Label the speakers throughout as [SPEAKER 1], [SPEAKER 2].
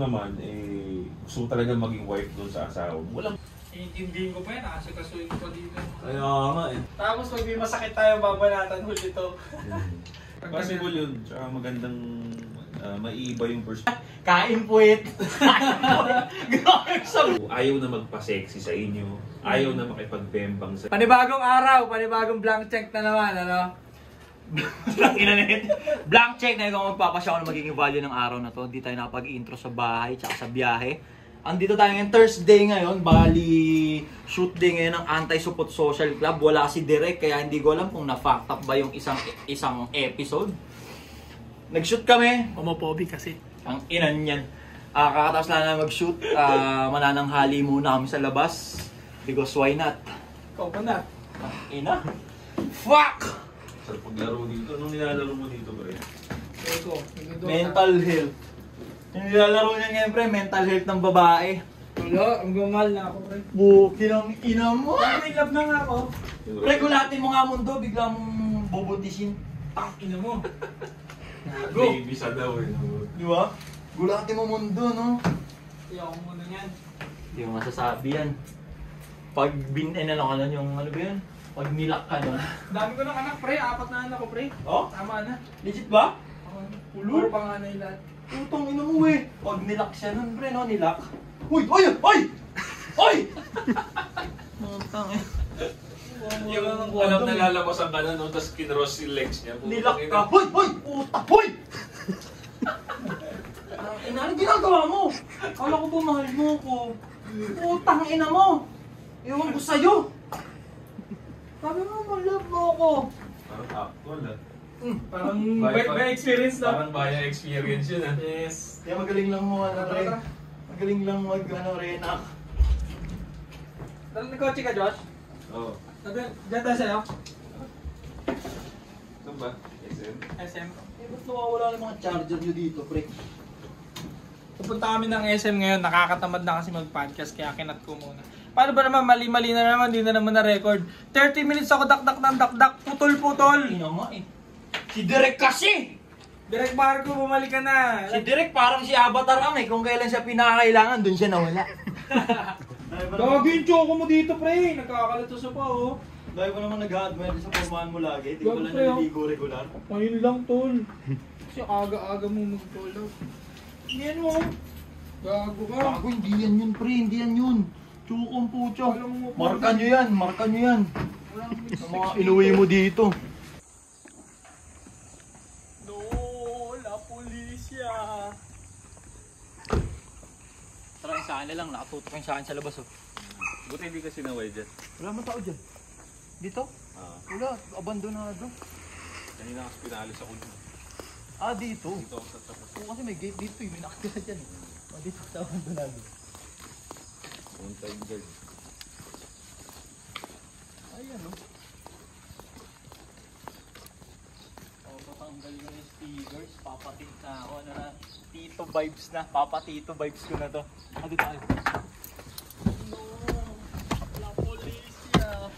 [SPEAKER 1] naman, eh, gusto mo talaga maging wife doon sa asawa mo. Walang...
[SPEAKER 2] Iintindihin ko pa yan, nakasagasuin ko pa dito.
[SPEAKER 1] Kaya nga eh.
[SPEAKER 2] Tapos pag may masakit tayo, babanatan huli ito.
[SPEAKER 1] Possible yun. Tsaka magandang maiiba yung person.
[SPEAKER 3] Kain puwit!
[SPEAKER 1] Ayaw na magpa-sexy sa inyo. Ayaw na makipagbembang sa...
[SPEAKER 2] Panibagong araw, panibagong blank check na naman, ano?
[SPEAKER 3] Blank check na kung magpapasya ako na magiging value ng araw na to. Hindi tayo nakapag-intro sa bahay tsaka sa biyahe. Andito tayo ngayon, Thursday ngayon, bali shoot day ngayon ng Anti-Supot Social Club. Wala si Direk, kaya hindi ko alam kung na-fact up ba yung isang episode. Nag-shoot kami.
[SPEAKER 2] Homophobic kasi.
[SPEAKER 3] Ang inan yan. Kakatapos lang na mag-shoot, manananghali muna kami sa labas. Because why not?
[SPEAKER 2] Ikaw pa na.
[SPEAKER 3] Ina? Fuck!
[SPEAKER 1] Sa paglaro dito, anong nilalaro mo dito ba rin?
[SPEAKER 2] Eko.
[SPEAKER 3] Mental health. Yung nilalaro niya ngayon, pre, mental health ng babae.
[SPEAKER 2] Wala, ang gumal na ako, pre.
[SPEAKER 3] Buki ng ina mo!
[SPEAKER 2] May love na nga ako.
[SPEAKER 3] Pre, gulatin mo nga mundo, bigla mong bubutisin.
[SPEAKER 2] Tang ina mo.
[SPEAKER 1] Go! Baby sa daw eh.
[SPEAKER 3] Di ba? Gulatin mo mundo, no?
[SPEAKER 2] Hindi ako muna yan.
[SPEAKER 3] Hindi mo masasabi yan. Pag ano ka nun, yung ano ba yun? Pag nilak ka nun.
[SPEAKER 2] Dami ko ng anak, pre. 4 na anak ko, pre.
[SPEAKER 3] Oh?
[SPEAKER 2] Tama na.
[SPEAKER 3] Legit ba?
[SPEAKER 2] Ulur panganay lahat.
[SPEAKER 3] Utang ina mo eh. Pag nilak siya nun, pre, no? Nilak. Uy! Uy! Uy! Uy! Utang eh.
[SPEAKER 1] Yung alam na lalabasan ka na, no? Tapos kinross yung legs niya.
[SPEAKER 3] Nilak ka. Hoy! Hoy! Utang! Hoy! Ina, ano ginagawa mo? Kala ko ba mahal mo ko? Utang ina mo! Iwan ko sa'yo! Sabi mo, love mo ako!
[SPEAKER 1] Parang actual ah.
[SPEAKER 2] Parang may experience na.
[SPEAKER 1] Parang baya experience yun ah.
[SPEAKER 2] Yes.
[SPEAKER 3] Kaya magaling lang mo, ano rin. Magaling lang mag, ano rin,
[SPEAKER 2] Dala ng kotse ka, Josh?
[SPEAKER 1] Oo.
[SPEAKER 2] Diyan tayo sa'yo?
[SPEAKER 1] Ito ba? SM?
[SPEAKER 2] SM.
[SPEAKER 3] Eh, ba't nawawala ng mga charger nyo dito, pre?
[SPEAKER 2] Pupunta kami ng SM ngayon, nakakatamad na kasi mag-podcast kaya kinat ko muna. Paano ba naman, mali-mali na naman, hindi na naman na-record. 30 minutes ako dak-dak ng dak-dak, putol-putol.
[SPEAKER 3] Ino nga eh. Si Direk kasi!
[SPEAKER 2] Direk Marco, bumalik ka na.
[SPEAKER 3] Si Direk parang si Avatar ang eh. Kung kailan siya pinakailangan, dun siya nawala.
[SPEAKER 2] Gagawin choco mo dito, pre. Nagkakalatuso pa, oh.
[SPEAKER 3] Dahil ko naman nag-admire sa formahan mo lagi. Hindi ko lang
[SPEAKER 2] Pre, oh.
[SPEAKER 3] naliligo regular.
[SPEAKER 2] Ayun lang, tol. Kasi aga-aga mo mag-call out.
[SPEAKER 3] Hindi yan mo.
[SPEAKER 2] Gago ka.
[SPEAKER 3] Gago, hindi yan yun, pre. Hindi yan yun. Tsukong pucho.
[SPEAKER 2] Alam mo,
[SPEAKER 3] Marka nyo yan. Marka nyo yan.
[SPEAKER 2] Walang
[SPEAKER 3] Sa mga inuwi mo dito.
[SPEAKER 2] No, la polisya.
[SPEAKER 3] Tara sa akin na lang. Nakatutok yung sa akin sa labas, oh.
[SPEAKER 1] Buti hindi ka sinaway dyan.
[SPEAKER 3] Wala man tao dyan. Dito? Wala. Abandonado.
[SPEAKER 1] Kanina kasi pinalis ako dyan.
[SPEAKER 3] Ah, dito.
[SPEAKER 1] Dito ako sa tapos.
[SPEAKER 3] Oo, kasi may gate dito eh. May nakatira dyan eh. Dito sa abandonado.
[SPEAKER 1] On time guard.
[SPEAKER 3] Ayan, oh. Oh, patanggal na yung stickers. Papatit na ako. Ano na? Tito vibes na. Papatito vibes ko na to. Ah, dito tayo. No! La polisya!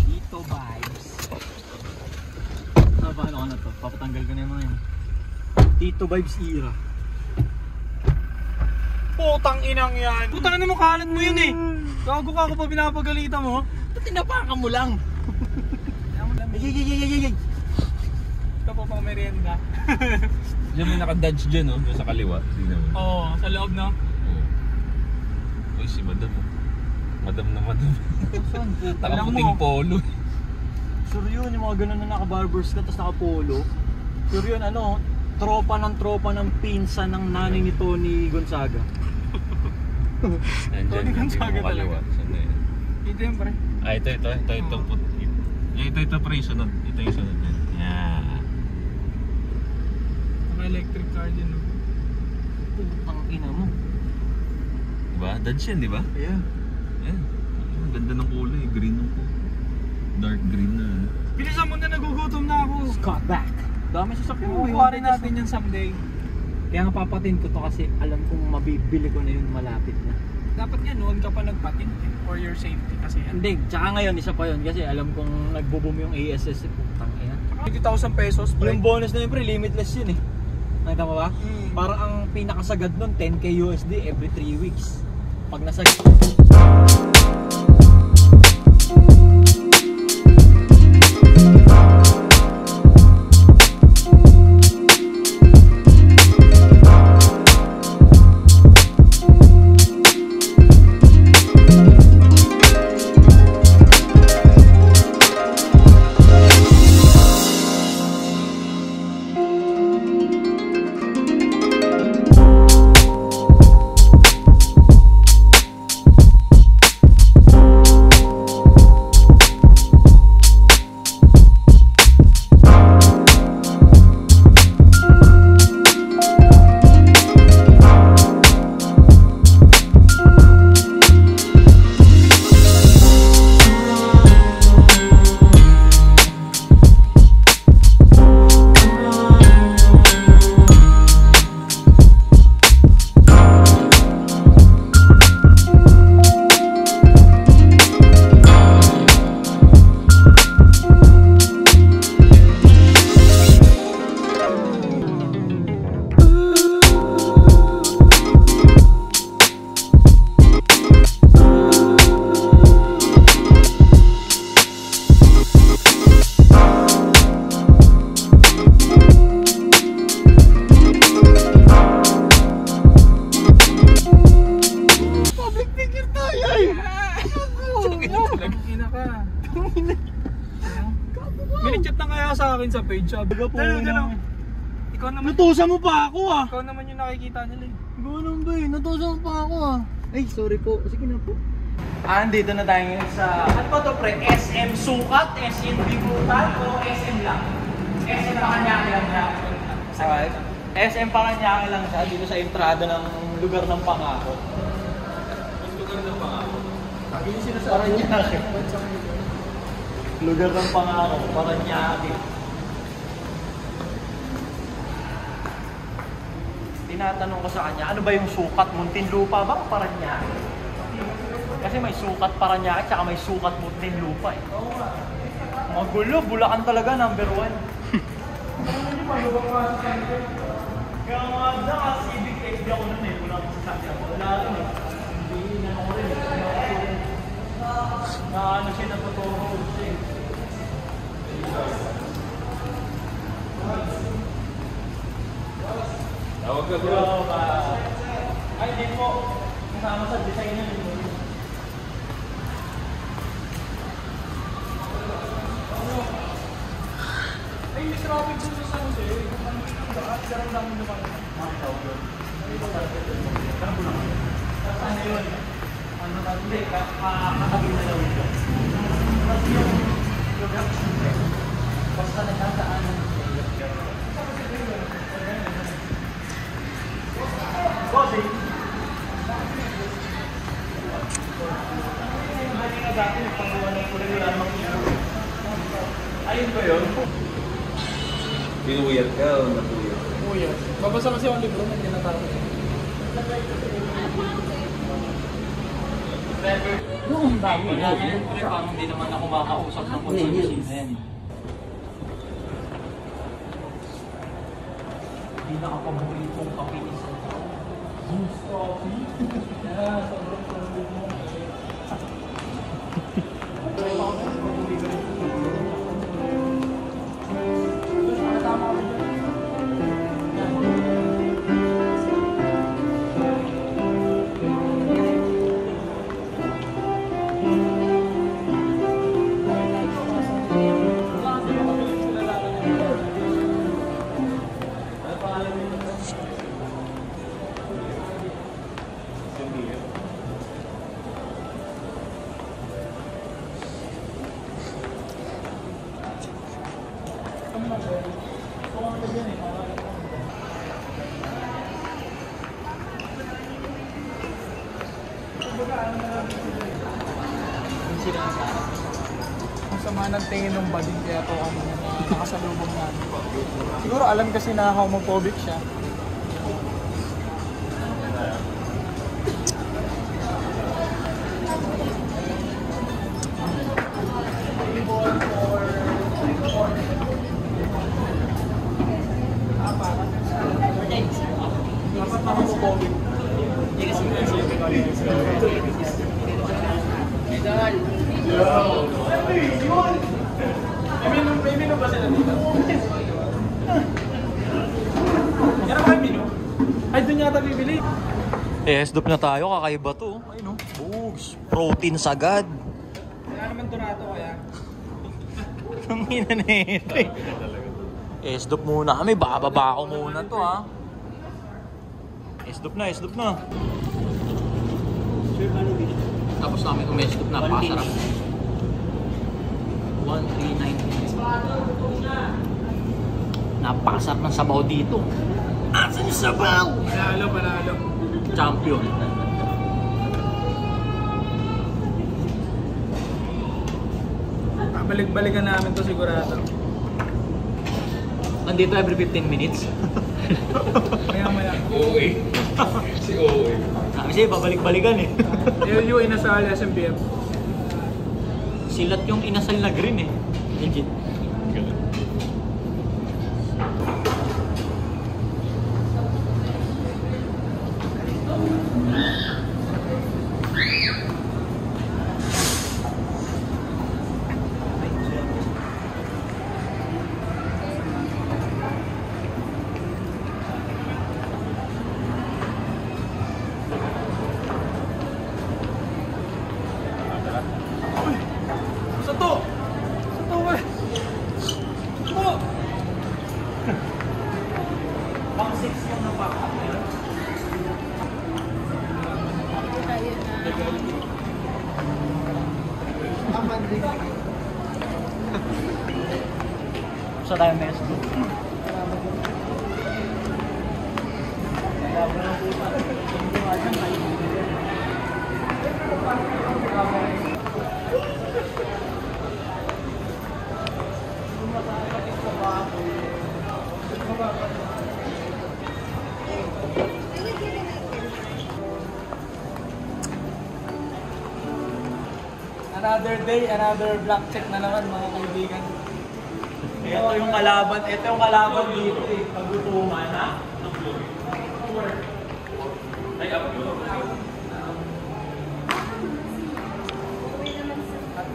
[SPEAKER 3] Tito vibes. Paano ko na to? Papatanggal ko na yung mga yun. Tito vibes era.
[SPEAKER 2] Putang inang yan. Putang ina mo, kalat mo yun eh. Gago ka ako pa pinapagalitan mo.
[SPEAKER 3] Ba't tinapakan mo lang? Ay!
[SPEAKER 2] Ito pa pang merienda.
[SPEAKER 1] Diyan may naka-dodge dyan, no? Sa kaliwa. Hindi naman.
[SPEAKER 2] Oo, sa loob no?
[SPEAKER 1] Oo. Uy, si madam, oh. Madam na madam.
[SPEAKER 3] Saan?
[SPEAKER 1] Nakaputing polo.
[SPEAKER 3] Sure yun, yung mga ganun na naka-barbers ka tapos naka-polo. Sure yun, ano, tropa ng pinsan ng nanay ni Tony Gonzaga.
[SPEAKER 1] Nandiyan,
[SPEAKER 2] Gonzaga
[SPEAKER 1] yung kaliwa.
[SPEAKER 2] talaga.
[SPEAKER 1] Saan na yan?
[SPEAKER 2] Ito yun, pre.
[SPEAKER 1] Ah, ito pre, yung sunod. Ito yung sunod. Yeah.
[SPEAKER 2] Naka-electric car din, no?
[SPEAKER 3] Ang ina mo.
[SPEAKER 1] Diba? Dodge yan, diba?
[SPEAKER 3] Yeah.
[SPEAKER 1] Ayan. Ang ganda ng kulay. Green ng kulay. Dark green na.
[SPEAKER 2] Bilisan mo na, nagugutom na ako.
[SPEAKER 3] Scott back. Dami sasakyan mo.
[SPEAKER 2] Kukuha rin natin yan someday.
[SPEAKER 3] Kaya nga papatin ko to kasi alam kong mabibili ko na yun malapit na.
[SPEAKER 2] Dapat nga noon ka pa nagpatin for your safety kasi yan.
[SPEAKER 3] Hindi, tsaka ngayon isa pa yun kasi alam kong nagbo-boom yung ASS. Putang ina.
[SPEAKER 2] 20,000 pesos, pre.
[SPEAKER 3] Yung bonus na yun pre, limitless yun eh. Nakita mo ba? Parang ang pinakasagad nun, 10k USD every 3 weeks. Pag nasagad.
[SPEAKER 2] Minichat na kaya sa akin sa page. Sabi ko po. Ikaw naman.
[SPEAKER 3] Natusa mo pa ako ah.
[SPEAKER 2] Ikaw naman yung nakikita nila eh.
[SPEAKER 3] Ganun ba eh, natusa mo pa ako ah. Ay, sorry po. Sige na po. Andito na tayo ngayon sa, ano ba to pre? SM Sukat, SM Bigutan o SM lang? SM Paranaque lang siya. Alright. SM Paranaque lang siya dito sa entrada ng lugar ng Pangako.
[SPEAKER 1] Lugar ng Pangako.
[SPEAKER 3] Paranaque. Lugar ng Pangako, Paranaque. Tinatanong ko sa kanya, ano ba yung sukat? Muntinlupa ba o Paranaque? Kasi may sukat Paranaque at may sukat Muntinlupa eh. Magulo, Bulacan talaga, number 1. Kaya nga na, civic XD ako nun eh. Wala akong sasabi ako. Wala rin eh. Hindi na ako rin eh. Na ano siya natuturo siya eh.
[SPEAKER 1] Tawag ka bro.
[SPEAKER 3] Ay, di po. Kasama sa design na nyo.
[SPEAKER 2] Ay, may traffic dun sa San Jose. Sarang dami naman.
[SPEAKER 3] Makitaw yun. Parang Bulacan. Ano yun? Ano na? Hindi, kakatabi na daw ito. Tapos yung lugar basta nagkataanan ng Bossy! Dati nagpagawa ng kulay wala namang ito. Ayun ba yun?
[SPEAKER 1] Pinuyat ka o natuyat?
[SPEAKER 2] Kuya. Babasa kasi yung libro na tinatapos.
[SPEAKER 3] Noong dami. Parang hindi naman ako makausap ng consumption na yan. Hindi nakapaboritong kape isa.
[SPEAKER 2] Juice coffee. Yeah, sobrang sobrang mo. Ang sama ng tingin ng bading kaya to kami na nakasalubong namin. Siguro alam kasi na homophobic siya. May menu ba sila dito? Yan ang menu? Ay, doon yata bibili.
[SPEAKER 3] Stop na tayo, kakaiba to. Ay no, bugs. Protein sagad.
[SPEAKER 2] Wala naman Dorato kaya.
[SPEAKER 3] Ang ina na ito eh. Stop muna kami, bababa ako muna to ha. Stop na. Tapos namin umestop na, pasarap. 1,399. Napakasarap ng sabaw dito. Asan yung sabaw?
[SPEAKER 2] Panalo.
[SPEAKER 3] Champion.
[SPEAKER 2] Balik-balikan namin to sigurado.
[SPEAKER 3] Nandito every 15 minutes.
[SPEAKER 2] Maya.
[SPEAKER 1] OA. Si OA.
[SPEAKER 3] Kasi babalik-balikan eh.
[SPEAKER 2] Yung inasal SMPF.
[SPEAKER 3] Silat yung inasal na green eh. Legit. Sa tayo mes.
[SPEAKER 2] Another day, another black check na naman mga kaibigan.
[SPEAKER 3] Ito yung kalaban dito eh. Pagutuman ha.
[SPEAKER 2] At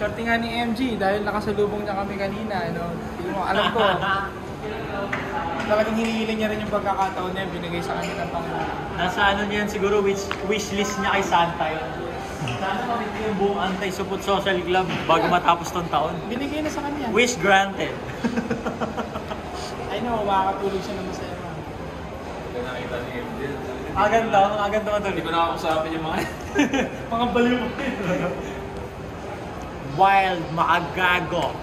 [SPEAKER 2] swerte nga ni MG dahil nakasalubong niya kami kanina. Alam ko, talagang hinihiling niya rin yung pagkakataon niya binigay sa kanya ng Panginoon.
[SPEAKER 3] Nasa ano niyan siguro wishlist niya kay Santa yun. Sana kami yung buong Anti-Supot Social Club bago matapos tong taon.
[SPEAKER 2] Binigay na sa kanya.
[SPEAKER 3] Wish granted.
[SPEAKER 2] I know, makakatulog siya ng masaya.
[SPEAKER 1] Hindi ko nakita ni MJ.
[SPEAKER 3] Aganda nga
[SPEAKER 1] Hindi ko nakakusapin yung mga
[SPEAKER 3] mga baliw. Wild, makagago.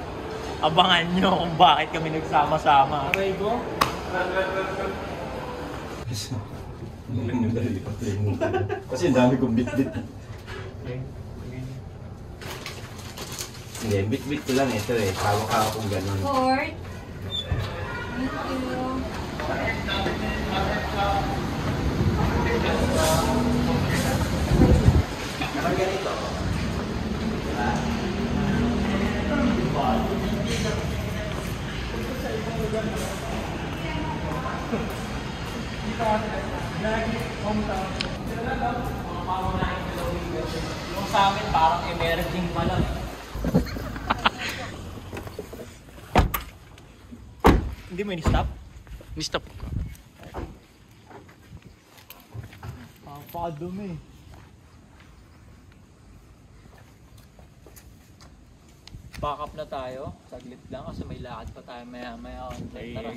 [SPEAKER 3] Abangan nyo kung bakit kami nagsama-sama.
[SPEAKER 2] Aray ko.
[SPEAKER 4] Kasi ang dami kong bit-bit. Hindi, bit-bit ko lang ito eh. Hawak-hawak kong gano'n.
[SPEAKER 5] Court. Thank you.
[SPEAKER 4] Kapag ganito.
[SPEAKER 3] Yung sa amin parang emerging pa lang. Hindi mo ini-stop?
[SPEAKER 1] Ni-stop ko.
[SPEAKER 3] Pakadumi. Back up na tayo. Saglit lang kasi may lakad pa tayo maya-maya. Tara.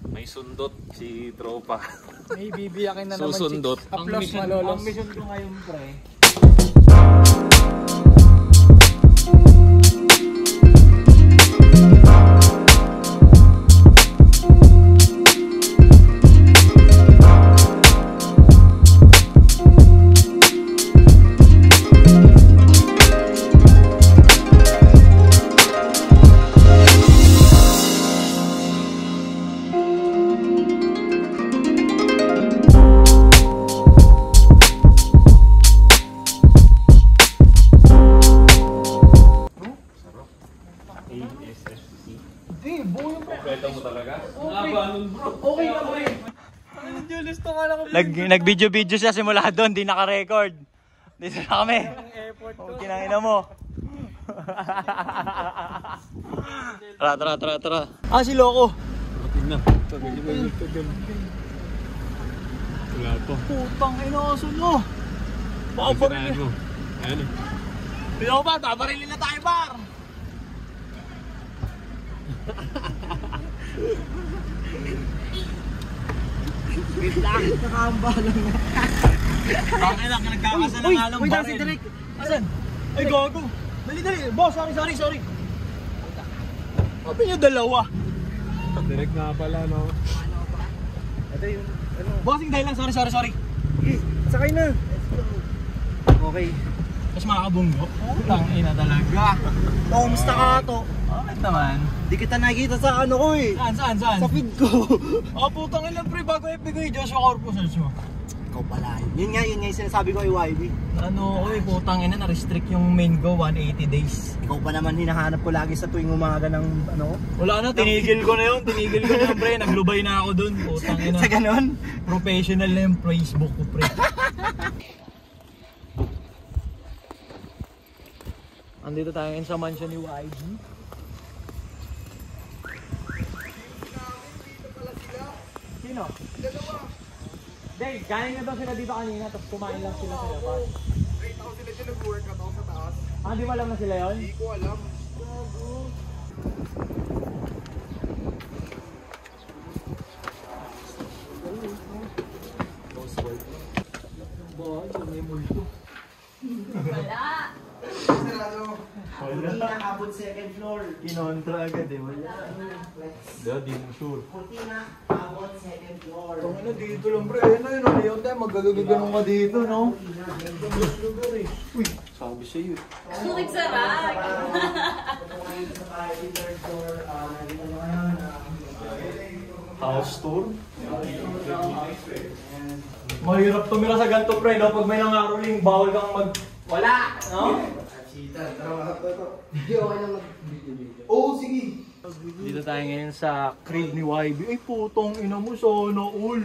[SPEAKER 1] May sundot si tropa.
[SPEAKER 2] May bibiyakin na naman.
[SPEAKER 1] Susundot.
[SPEAKER 2] Chicks. Applause malolos.
[SPEAKER 3] Ang mission ko ngayon, pre, Nag-video-video siya simula doon, di naka-record. Dito na kami. Kinangina mo. Tara. Ah, si Loco.
[SPEAKER 1] Tingnan. Wala pa.
[SPEAKER 3] Putang inaso mo. Baka pa rin.
[SPEAKER 1] Ayun.
[SPEAKER 3] Pino ba? Tabarilin na tayo, par. Wait lang. Nakahamba lang na. Bakit lang, nagkakasal ng alang baril. Uy, Derek. Asan? Ay, gago. Dali. Boss, sorry. Sabi niyo dalawa.
[SPEAKER 1] Direct nga pala, no?
[SPEAKER 3] Ito yun. Bossing dahil lang, sorry. Okay, sakay na. Okay. Tapos makakabunggo. Putang ina talaga. Kumusta ka to? Bakit naman? Di kita nakikita sa ano ko eh. Saan? Sa feed ko. Putang ina pre, bago ibigay Joshua Corpus mo. Ikaw pala yun. Yun nga yung sinasabi ko kay YB. Ano, putang ina, na-restrict yung main go 180 days. Ikaw pa naman hinahanap ko lagi sa tuwing umaga ng ano? Wala na, tinigil ko na yun pre. Naglubay na ako dun. Putang ina. Sa ganon? Professional na yung Facebook ko pre. Andito tayo sa mansion ni YG. Sino? Dalawa. Dave, kain na daw sila dito kanina, tapos kumain lang sila sa labas.
[SPEAKER 6] Nakita ko sila dyan nag-workout ako sa taas.
[SPEAKER 3] Ah, di mo alam na sila yun?
[SPEAKER 6] Hindi ko alam.
[SPEAKER 5] Wala.
[SPEAKER 3] Hindi nakabot second floor. Kinontra agad eh, wala.
[SPEAKER 1] Di mo sure.
[SPEAKER 3] Puti na, abot second floor. Tungin na dito lang pre, ayun yun tayo, magagagaganong ka dito, no? Lugar eh. Uy, sabi sa'yo.
[SPEAKER 5] Sukit sa rag.
[SPEAKER 3] House tour? Mahirap tumira sa ganito pre, no? Pag may nangaroling, bawal kang wala, no?
[SPEAKER 6] Oo, sige.
[SPEAKER 3] Dito tayo ngayon sa crib ni YB. Ay putong ina mo, sana all.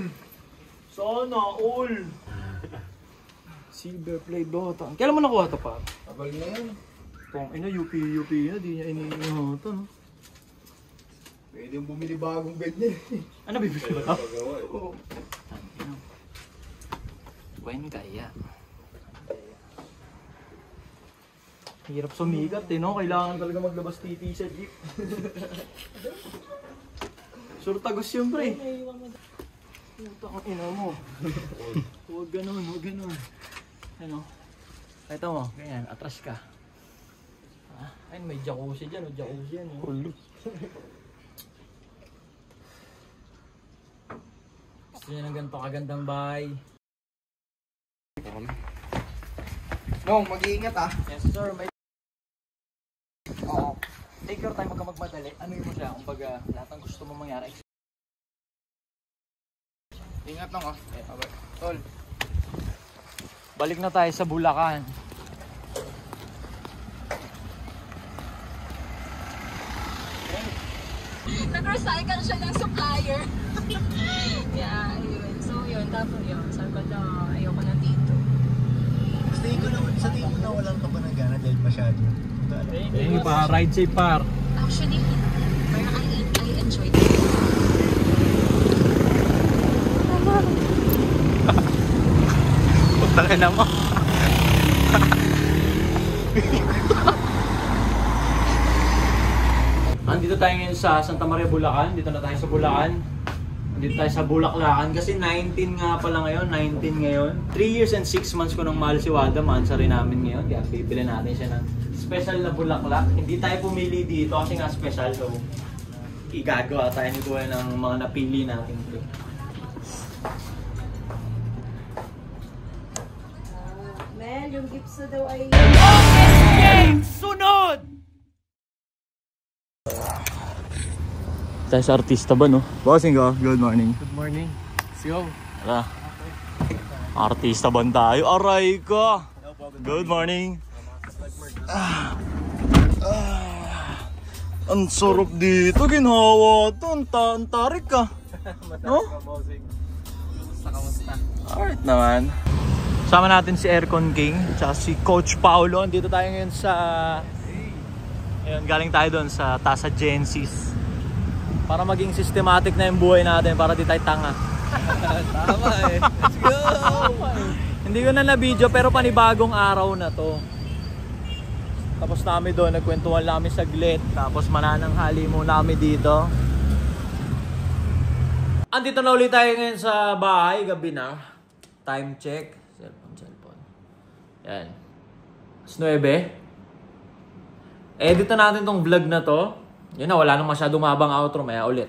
[SPEAKER 3] Silver play Dota. Kailan mo nakuha ito pa?
[SPEAKER 6] Abal na yan.
[SPEAKER 3] Tong ina, UP na, di niya iniingat ito, no?
[SPEAKER 6] Pwede yung bumili bagong ganyan.
[SPEAKER 3] Ano bibili ba? Oo. Buwan kaya. Hirap sumikat eh, no? Kailangan talaga maglabas titi sa jeep. Sure tagos yun, pre. Putang ina mo. Huwag ganun. Ano? Ito mo, ganyan, atras ka. Ayun, may jacuzzi dyan, Hulo. Gusto niya ng ganito kagandang bahay.
[SPEAKER 6] No, mag-iingat ah.
[SPEAKER 3] Yes sir, may... Oo. Take your time, huwag ka magmadali. Ano yun mo siya? Kumbaga, lahat ng gusto mo mangyari.
[SPEAKER 6] Ingat lang ah. Tol.
[SPEAKER 3] Balik na tayo sa Bulacan.
[SPEAKER 5] Nag-recycle siya ng supplier. Yeah, yun. So yun, tapos yun. Sabi ko na, ayoko na dito.
[SPEAKER 7] Sa tingin ko na walang ka ba ng gana dahil masyado?
[SPEAKER 3] Ride safe par.
[SPEAKER 5] Actually, parang I enjoyed it.
[SPEAKER 3] Putangin na mo. Andito tayo ngayon sa Santa Maria, Bulacan. Dito na tayo sa Bulacan. Dito tayo sa Bulaklakan kasi 19 nga pala ngayon, 19 ngayon. 3 years and 6 months ko nang mahal si Wada, mansa rin namin ngayon. Kaya bibili natin siya ng special na bulaklak. Hindi tayo pumili dito kasi nga special, so igagawa tayo nito ng mga napili natin.
[SPEAKER 5] Mel, yung gipsa daw ay...
[SPEAKER 3] Sunod! Tayo sa artista ba, no? Bossing ka, good morning.
[SPEAKER 6] Good morning. Let's go.
[SPEAKER 3] Tara. Artista ba tayo? Aray ka! Good morning. Ang sarap dito, ginhawa to. Ang tarik ka. No?
[SPEAKER 6] Kamusta?
[SPEAKER 3] naman. Sama natin si Aircon King, tsaka si Coach Paulo. Dito tayo ngayon sa... Ayun, galing tayo doon sa Tasa Gensis. Para maging systematic na yung buhay natin, para di tayo tanga.
[SPEAKER 2] Tama eh. Let's go!
[SPEAKER 3] Hindi ko na na-video, pero panibagong araw na to. Tapos namin doon, nagkwentuhan namin saglit. Tapos manananghali muna kami dito. Andito na ulit tayo ngayon sa bahay, gabi na. Time check. Cellphone. Yan. 9. Edit na natin tong vlog na to. Yun na, wala nang masyadong mabang outro. Maya ulit.